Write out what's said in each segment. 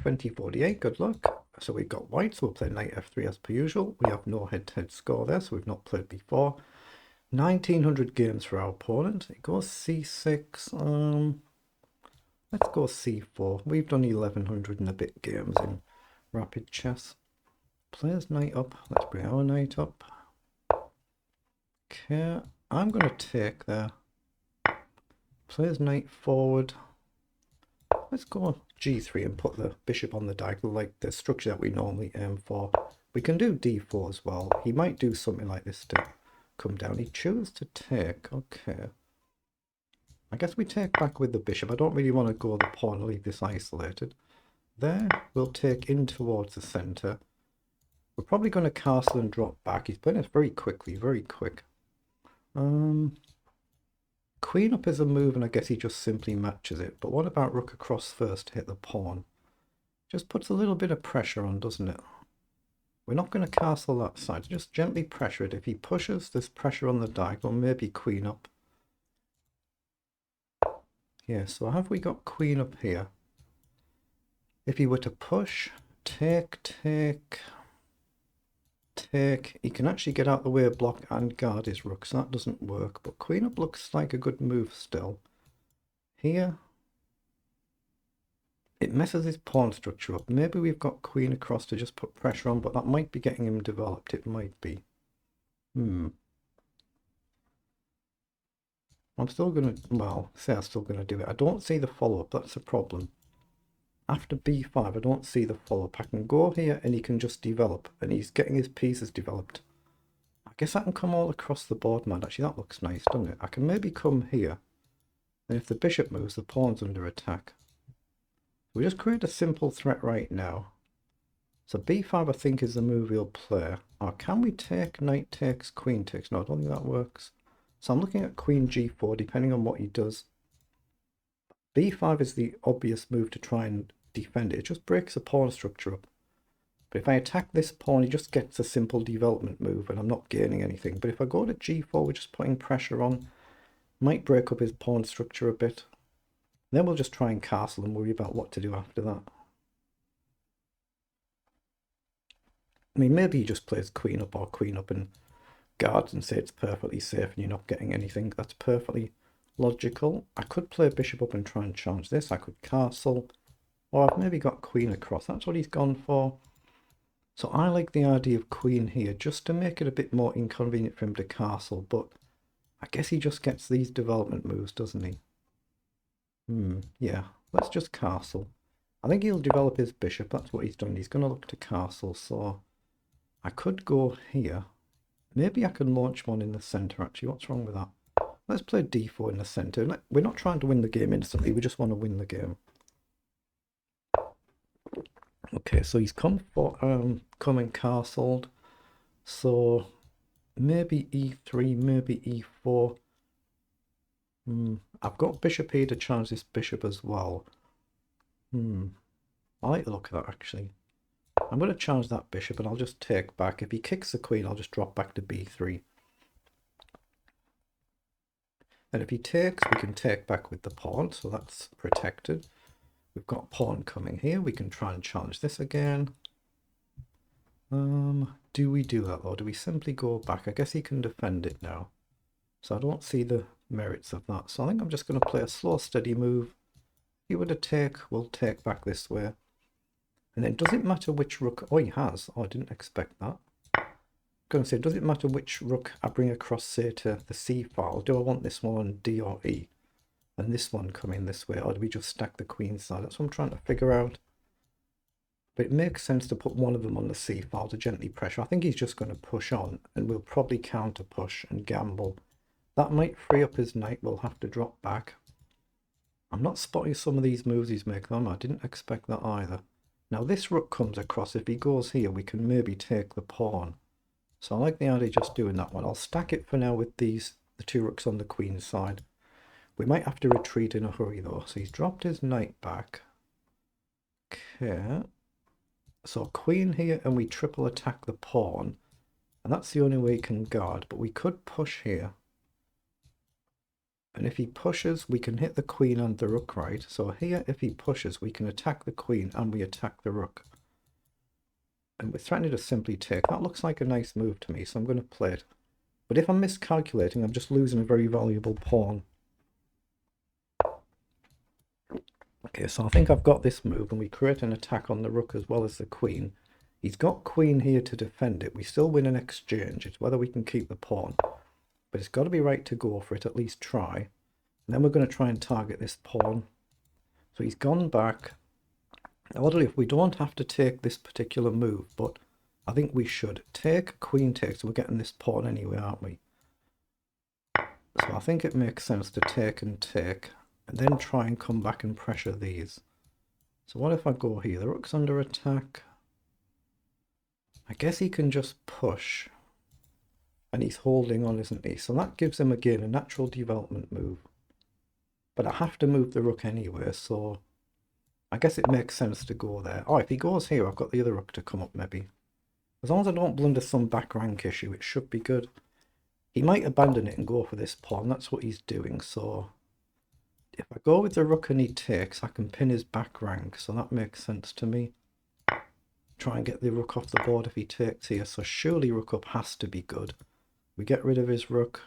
2048, good luck. So we've got white, so we'll play knight f3 as per usual. We have no head-to-head score there, so we've not played before. 1900 games for our opponent. It goes c6. Let's go c4. We've done 1100 and a bit games in rapid chess. Plays knight up. Let's bring our knight up. Okay, I'm going to take there. Plays knight forward. Let's go g3 and put the bishop on the diagonal, like the structure that we normally aim for. We can do d4 as well. He might do something like this to come down. He chooses to take. Okay. I guess we take back with the bishop. I don't really want to go the pawn and leave this isolated. There, we'll take in towards the centre. We're probably going to castle and drop back. He's playing this very quickly, very quick. Queen up is a move, and I guess he just simply matches it. But what about rook across first to hit the pawn? Just puts a little bit of pressure on, doesn't it? We're not going to castle that side. Just gently pressure it. If he pushes, there's pressure on the diagonal. Maybe queen up. Yeah, so have we got queen up here? If he were to push, take, he can actually get out the way, block and guard his rook, so that doesn't work. But queen up looks like a good move still. Here, it messes his pawn structure up. Maybe we've got queen across to just put pressure on, but that might be getting him developed. It might be. I'm still going to, well, say I'm still going to do it. I don't see the follow-up. That's a problem. After b5, I don't see the follow-up. I can go here and he can just develop, and he's getting his pieces developed. I guess I can come all across the board, man. Actually, that looks nice, doesn't it? I can maybe come here, and if the bishop moves, the pawn's under attack. We just create a simple threat right now. So b5, I think, is the move he'll play. Or can we take knight takes, queen takes? No, I don't think that works. So I'm looking at queen g4, depending on what he does. b5 is the obvious move to try and defend it. It just breaks the pawn structure up. But if I attack this pawn, he just gets a simple development move, and I'm not gaining anything. But if I go to g4, we're just putting pressure on. Might break up his pawn structure a bit. Then we'll just try and castle and worry about what to do after that. I mean, maybe he just plays queen up and guards and say it's perfectly safe and you're not getting anything. That's perfectly logical. I could play bishop up and try and challenge this. I could castle, or I've maybe got queen across. That's what he's gone for. So I like the idea of queen here, just to make it a bit more inconvenient for him to castle. But I guess he just gets these development moves, doesn't he? Yeah, let's just castle. I think he'll develop his bishop. That's what he's done. He's going to look to castle. So I could go here. Maybe I can launch one in the centre, actually. What's wrong with that? Let's play d4 in the centre. We're not trying to win the game instantly. We just want to win the game. Okay, so he's come and castled. So maybe e3, maybe e4. I've got bishop here to challenge this bishop as well. I like the look of that, actually. I'm going to challenge that bishop and I'll just take back. If he kicks the queen, I'll just drop back to b3. And if he takes, we can take back with the pawn, so that's protected. We've got pawn coming here. We can try and challenge this again. Do we do that, or do we simply go back? I guess he can defend it now. So I don't see the merits of that. So I think I'm just going to play a slow, steady move. If he were to take, we'll take back this way. And then does it matter which rook? Oh, he has. Oh, I didn't expect that. I'm going to say, does it matter which rook I bring across, say, to the c file? Do I want this one on d or e? And this one coming this way? Or do we just stack the queen side? That's what I'm trying to figure out. But it makes sense to put one of them on the c file to gently pressure. I think he's just going to push on, and we'll probably counter push and gamble. That might free up his knight. We'll have to drop back. I'm not spotting some of these moves he's making. I didn't expect that either. Now this rook comes across. If he goes here, we can maybe take the pawn. So I like the idea of just doing that one. I'll stack it for now with the two rooks on the queen side. We might have to retreat in a hurry though. So he's dropped his knight back. Okay. So queen here, and we triple attack the pawn. And that's the only way he can guard. But we could push here. And if he pushes, we can hit the queen and the rook, right? So here, if he pushes, we can attack the queen and we attack the rook. And we're threatening to simply take. That looks like a nice move to me, so I'm going to play it. But if I'm miscalculating, I'm just losing a very valuable pawn. Okay, so I think I've got this move, and we create an attack on the rook as well as the queen. He's got queen here to defend it. We still win an exchange. It's whether we can keep the pawn. But it's got to be right to go for it, at least try. And then we're going to try and target this pawn. So he's gone back. Oddly, if we don't have to take this particular move, but I think we should. Take, queen takes, so we're getting this pawn anyway, aren't we? So I think it makes sense to take, and then try and come back and pressure these. So what if I go here? The rook's under attack. I guess he can just push. And he's holding on, isn't he? So that gives him, again, a natural development move. But I have to move the rook anyway, so I guess it makes sense to go there. Oh, if he goes here, I've got the other rook to come up, maybe. As long as I don't blunder some back rank issue, it should be good. He might abandon it and go for this pawn. That's what he's doing, so if I go with the rook and he takes, I can pin his back rank, so that makes sense to me. Try and get the rook off the board if he takes here, so surely rook up has to be good. We get rid of his rook.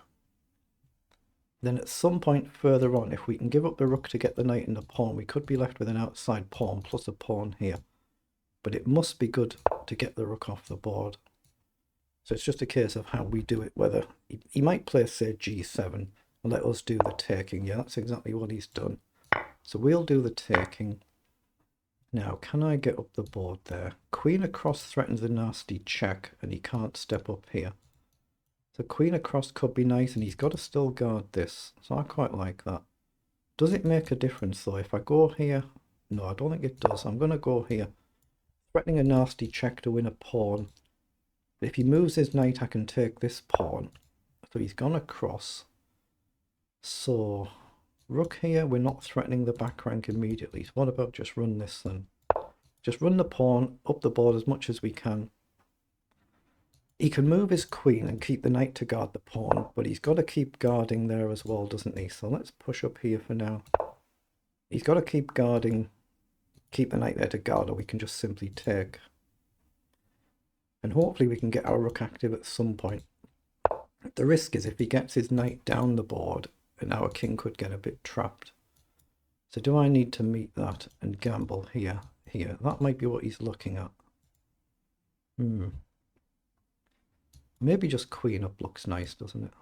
Then at some point further on, if we can give up the rook to get the knight and the pawn, we could be left with an outside pawn plus a pawn here. But it must be good to get the rook off the board. So it's just a case of how we do it, whether he might play, say, g7 and let us do the taking. Yeah, that's exactly what he's done. So we'll do the taking. Now, can I get up the board there? Queen across threatens a nasty check, and he can't step up here. So queen across could be nice, and he's got to still guard this. So I quite like that. Does it make a difference, though? If I go here... No, I don't think it does. I'm going to go here. Threatening a nasty check to win a pawn. If he moves his knight, I can take this pawn. So he's gone across. So, rook here, we're not threatening the back rank immediately. So what about just run this then? Just run the pawn up the board as much as we can. He can move his queen and keep the knight to guard the pawn, but he's got to keep guarding there as well, doesn't he? So let's push up here for now. He's got to keep guarding, keep the knight there to guard, or we can just simply take. And hopefully we can get our rook active at some point. The risk is if he gets his knight down the board, and our king could get a bit trapped. So do I need to meet that and gamble here? Here. That might be what he's looking at. Maybe just queen up looks nice, doesn't it?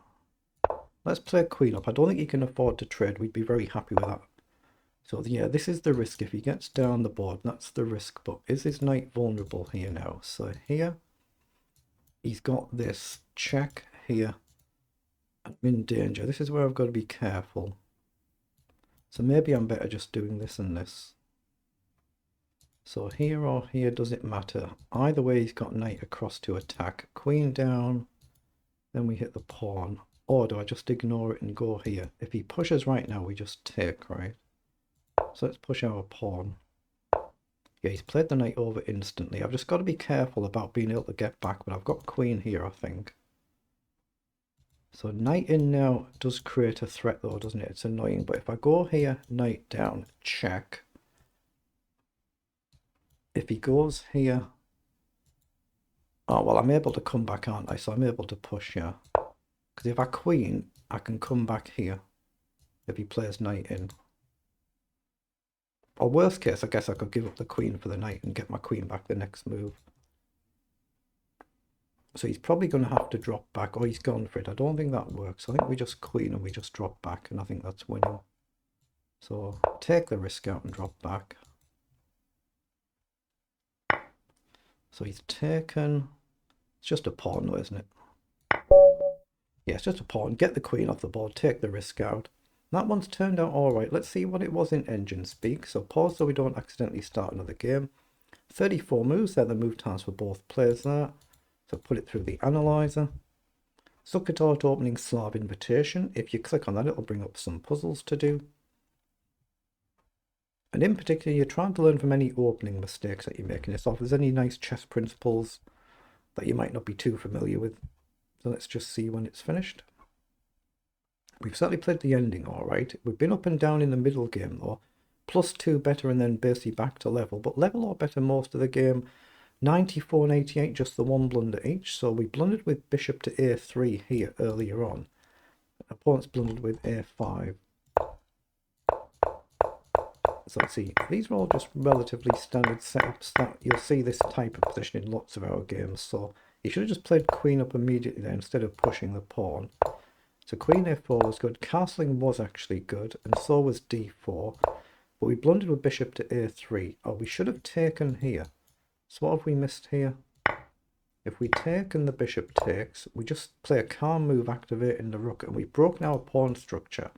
Let's play queen up. I don't think he can afford to trade. We'd be very happy with that. So yeah, this is the risk. If he gets down the board, that's the risk. But is his knight vulnerable here now? So here, he's got this check here. I'm in danger. This is where I've got to be careful. So maybe I'm better just doing this and this. So here or here, does it matter? Either way, he's got knight across to attack. Queen down, then we hit the pawn. Or do I just ignore it and go here? If he pushes right now, we just take, right? So let's push our pawn. Yeah, he's played the knight over instantly. I've just got to be careful about being able to get back, but I've got queen here, I think. So knight in now does create a threat though, doesn't it? It's annoying, but if I go here, knight down, check. If he goes here, oh well, I'm able to come back, aren't I? So I'm able to push here. Because if I queen, I can come back here if he plays knight in. Or worst case, I guess I could give up the queen for the knight and get my queen back the next move. So he's probably going to have to drop back, or he's gone for it. I don't think that works. I think we just queen and we just drop back, and I think that's winning. So take the risk out and drop back. So he's taken... It's just a pawn though, isn't it? Yeah, it's just a pawn. Get the queen off the board, take the risk out. That one's turned out alright. Let's see what it was in engine speak. So pause so we don't accidentally start another game. 34 moves, they're the move times for both players there. So put it through the analyzer. Zuckertort opening Slav invitation. If you click on that, it'll bring up some puzzles to do. And in particular, you're trying to learn from any opening mistakes that you're making yourself. If there's any nice chess principles that you might not be too familiar with. So let's just see when it's finished. We've certainly played the ending all right. We've been up and down in the middle game though. +2 better and then basically back to level. But level or better most of the game. 94 and 88, just the one blunder each. So we blundered with bishop to a3 here earlier on. Opponents blundered with a5. So let's see, these are all just relatively standard setups that you'll see this type of position in lots of our games. So you should have just played queen up immediately there instead of pushing the pawn. So queen a4 was good, castling was actually good, and so was d4. But we blundered with bishop to a3. Oh, we should have taken here. So what have we missed here? If we take and the bishop takes, we just play a calm move activating the rook, and we've broken our pawn structure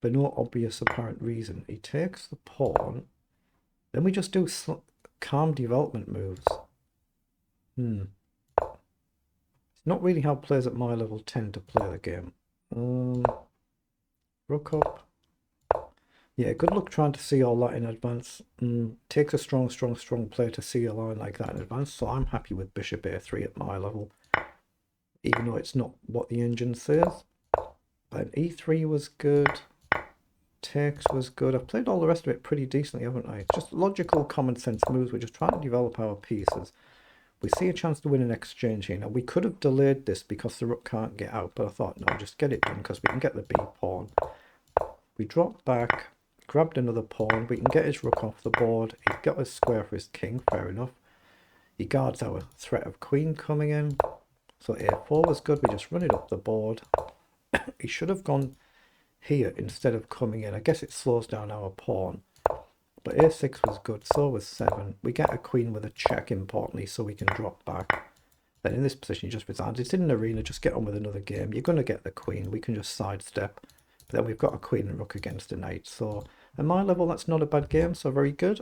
for no obvious apparent reason. He takes the pawn, then we just do calm development moves. It's not really how players at my level tend to play the game. Rook up. Yeah, good luck trying to see all that in advance. Takes a strong player to see a line like that in advance, so I'm happy with bishop a3 at my level, even though it's not what the engine says. But e3 was good. Takes was good. I've played all the rest of it pretty decently, haven't I? Just logical, common sense moves. We're just trying to develop our pieces. We see a chance to win an exchange here. Now, we could have delayed this because the rook can't get out, but I thought, no, just get it done because we can get the b pawn. We dropped back, grabbed another pawn. We can get his rook off the board. He's got a square for his king, fair enough. He guards our threat of queen coming in. So a4 was good. We just run it up the board. He should have gone here instead of coming in. I guess it slows down our pawn. But a6 was good, so was 7. We get a queen with a check, importantly, so we can drop back. Then in this position, you just resign. It's in an arena, just get on with another game. You're going to get the queen. We can just sidestep. But then we've got a queen and rook against a knight. So at my level, that's not a bad game, so very good.